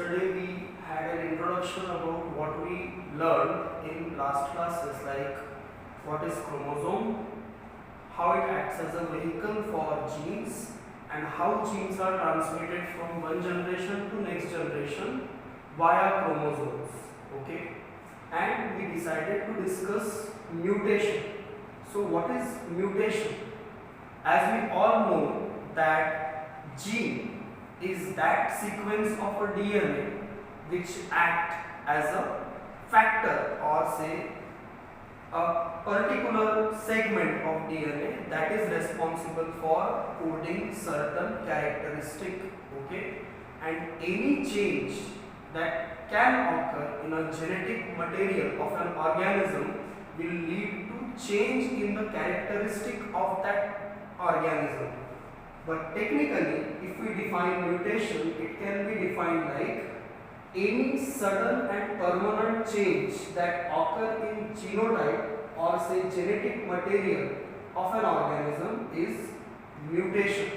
yesterday we had an introduction about what we learned in last classes, like what is chromosome, how it acts as a vehicle for genes, and how genes are transmitted from one generation to next generation via chromosomes. Okay, and we decided to discuss mutation. So what is mutation? As we all know that gene is that sequence of a DNA which act as a factor, or say a particular segment of DNA that is responsible for coding certain characteristic. Okay, and any change that can occur in a genetic material of an organism will lead to change in the characteristic of that organism. But technically, if we define mutation, it can be defined like any sudden and permanent change that occur in genotype or say genetic material of an organism is mutation.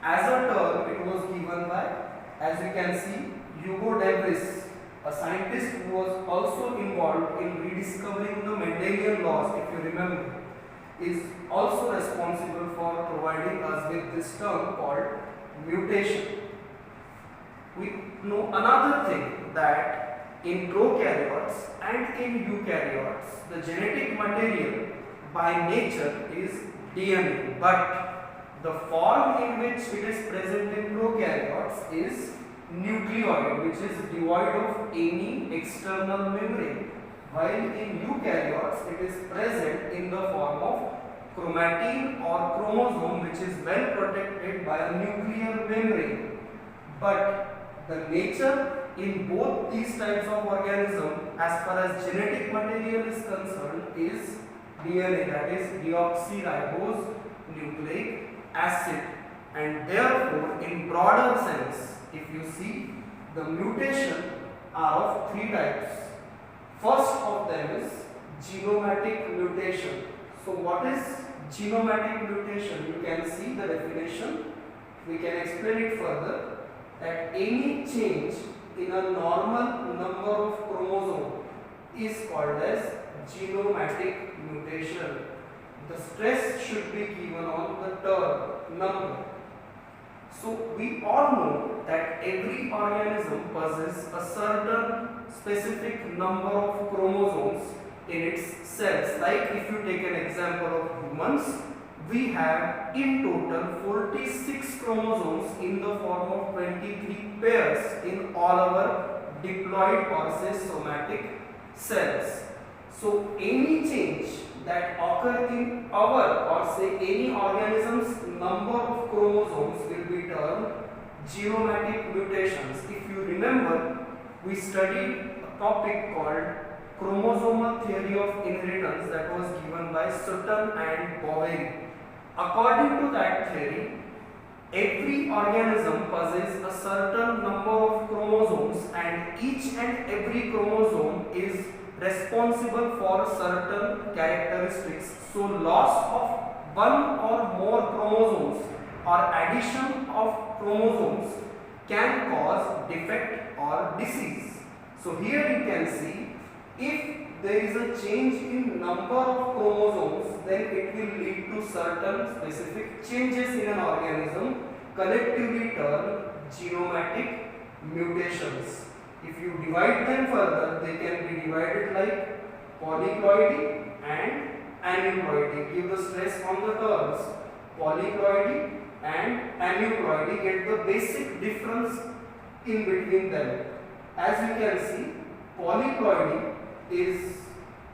As a term, it was given by, as we can see, Hugo de Vries, a scientist who was also involved in rediscovering the Mendelian laws, if you remember, is also responsible for providing us with this term called mutation. We know another thing, that in prokaryotes and in eukaryotes, the genetic material by nature is DNA, but the form in which it is present in prokaryotes is nucleoid, which is devoid of any external membrane, while in eukaryotes it is present in the form of chromatin or chromosome, which is well protected by a nuclear membrane. But the nature in both these types of organism, as far as genetic material is concerned, is DNA, that is deoxyribose nucleic acid. And therefore, in broader sense, if you see, the mutation are of three types. First of them is genomatic mutation. So what is genomatic mutation? You can see the definition. We can explain it further, that any change in a normal number of chromosomes is called as genomatic mutation. The stress should be given on the term number. So we all know that every organism possesses a certain specific number of chromosomes in its cells. Like if you take an example of humans, we have in total 46 chromosomes in the form of 23 pairs in all our diploid or say somatic cells. So any change that occur in our or say any organism's number of chromosomes will be termed genomatic mutations. If you remember, we studied a topic called chromosomal theory of inheritance that was given by Sutton and Boveri. According to that theory, every organism possesses a certain number of chromosomes, and each and every chromosome is responsible for certain characteristics. So loss of one or more chromosomes or addition of chromosomes can cause defect or disease. So here you can see, if there is a change in number of chromosomes, then it will lead to certain specific changes in an organism, collectively termed genomatic mutations. If you divide them further, they can be divided like polyploidy and aneuploidy. Give the stress on the terms. Polyploidy and aneuploidy, get the basic difference in between them. As you can see, polyploidy is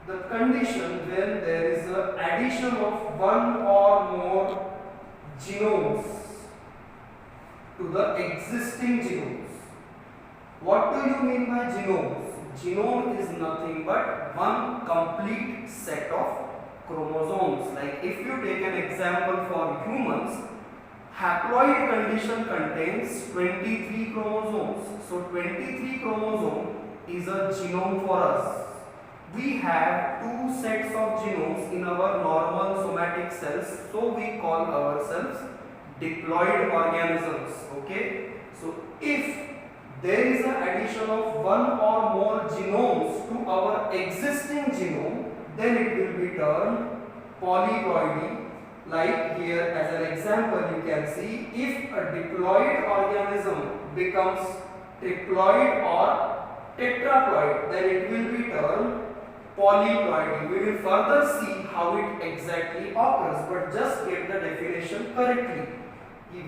the condition when there is an addition of one or more genomes to the existing genomes. What do you mean by genomes? Genome is nothing but one complete set of chromosomes. Like if you take an example for humans, haploid condition contains 23 chromosomes. So 23 chromosome is a genome for us. We have two sets of genomes in our normal somatic cells, so we call ourselves diploid organisms. Okay, so if there is an addition of one or more genomes to our existing genome, then it will be termed polyploidy. Like here as an example you can see, if a diploid organism becomes triploid or tetraploid, then it will be termed polyploidy. We will further see how it exactly occurs, but just get the definition correctly.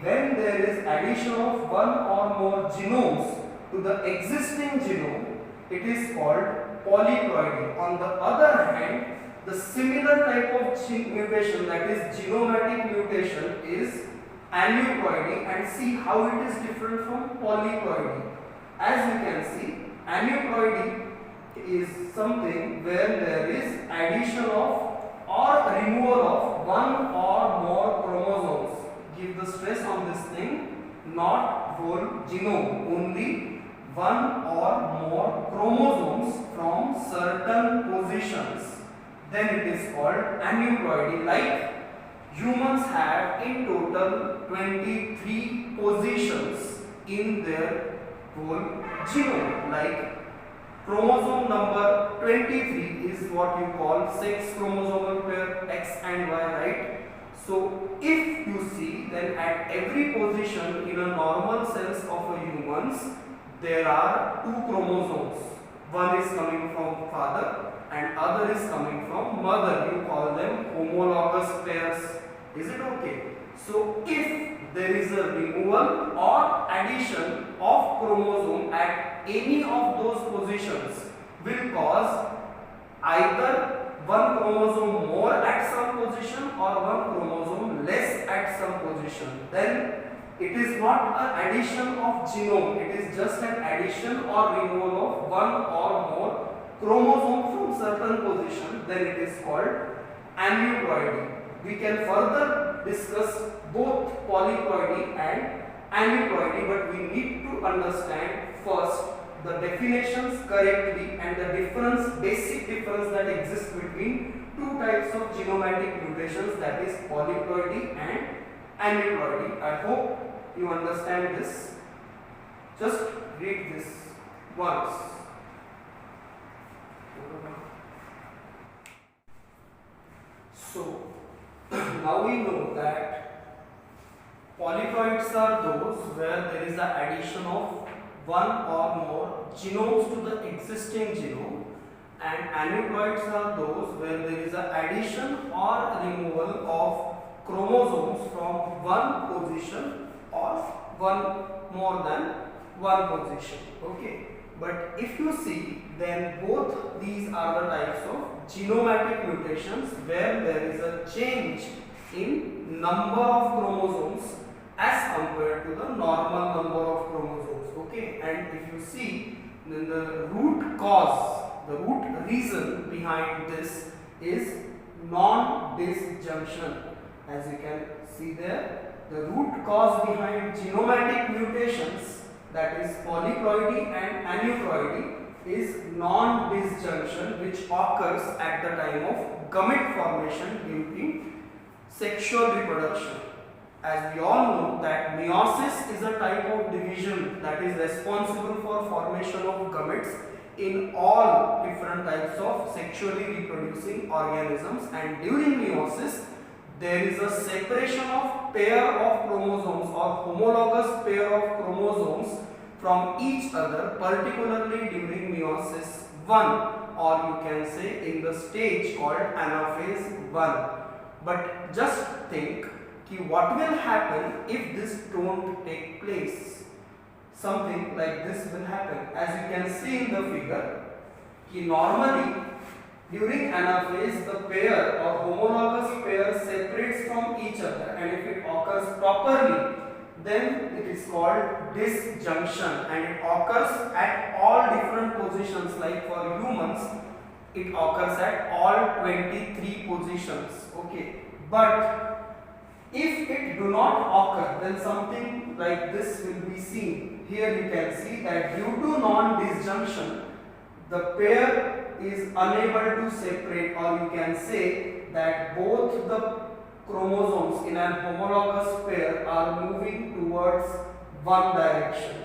When there is addition of one or more genomes to the existing genome, it is called polyploidy. On the other hand, the similar type of mutation, that is genomatic mutation, is aneuploidy, and see how it is different from polyploidy. As you can see, aneuploidy is something where there is addition of or removal of one or more chromosomes. Give the stress on this thing, not whole genome, only one or more chromosomes from certain positions. Then it is called aneuploidy. Like humans have in total 23 positions in their whole genome. Like chromosome number 23 is what you call sex chromosomal pair X and Y, right? So if you see, then at every position in a normal cells of a humans, there are two chromosomes. One is coming from father and other is coming from mother. You call them homologous pairs. Is it okay? So if there is a removal or addition of chromosome at any of those positions, will cause either one chromosome more at some position or one chromosome less at some position. Then it is not an addition of genome, it is just an addition or removal of one or more chromosome from certain position. Then it is called aneuploidy. We can further discuss both polyploidy and aneuploidy, but we need to understand first the definitions correctly and the basic difference that exists between two types of genomatic mutations, that is polyploidy and aneuploidy. I hope you understand this. Just read this once. So now we know that polyploids are those where there is an addition of one or more genomes to the existing genome, and aneuploids are those where there is an addition or removal of chromosomes from one position or one more than one position. Okay, but if you see, then both these are the types of genomatic mutations where there is a change in number of chromosomes as compared to the normal number of chromosomes. Okay, and if you see, then the root cause, the root reason behind this is non-disjunction. As you can see there, the root cause behind genomatic mutations, that is polyploidy and aneuploidy, is non-disjunction, which occurs at the time of gamete formation during sexual reproduction. As we all know that meiosis is a type of division that is responsible for formation of gametes in all different types of sexually reproducing organisms, and during meiosis there is a separation of pair of chromosomes or homologous pair of chromosomes from each other, particularly during meiosis 1, or you can say in the stage called anaphase 1. But just think what will happen if this don't take place. Something like this will happen. As you can see in the figure, normally during anaphase the pair or homologous pair separates from each other, and if it occurs properly, then it is called disjunction, and it occurs at all different positions. Like for humans, it occurs at all 23 positions. Okay, but if it do not occur, then something like this will be seen. Here you can see that due to non-disjunction, the pair is unable to separate, or you can say that both the chromosomes in an homologous pair are moving towards one direction.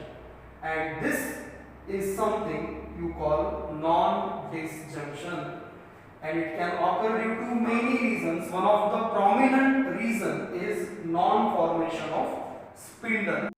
and this is something you call non-disjunction, and it can occur due to many reasons. One of the prominent reason is non-formation of spindle.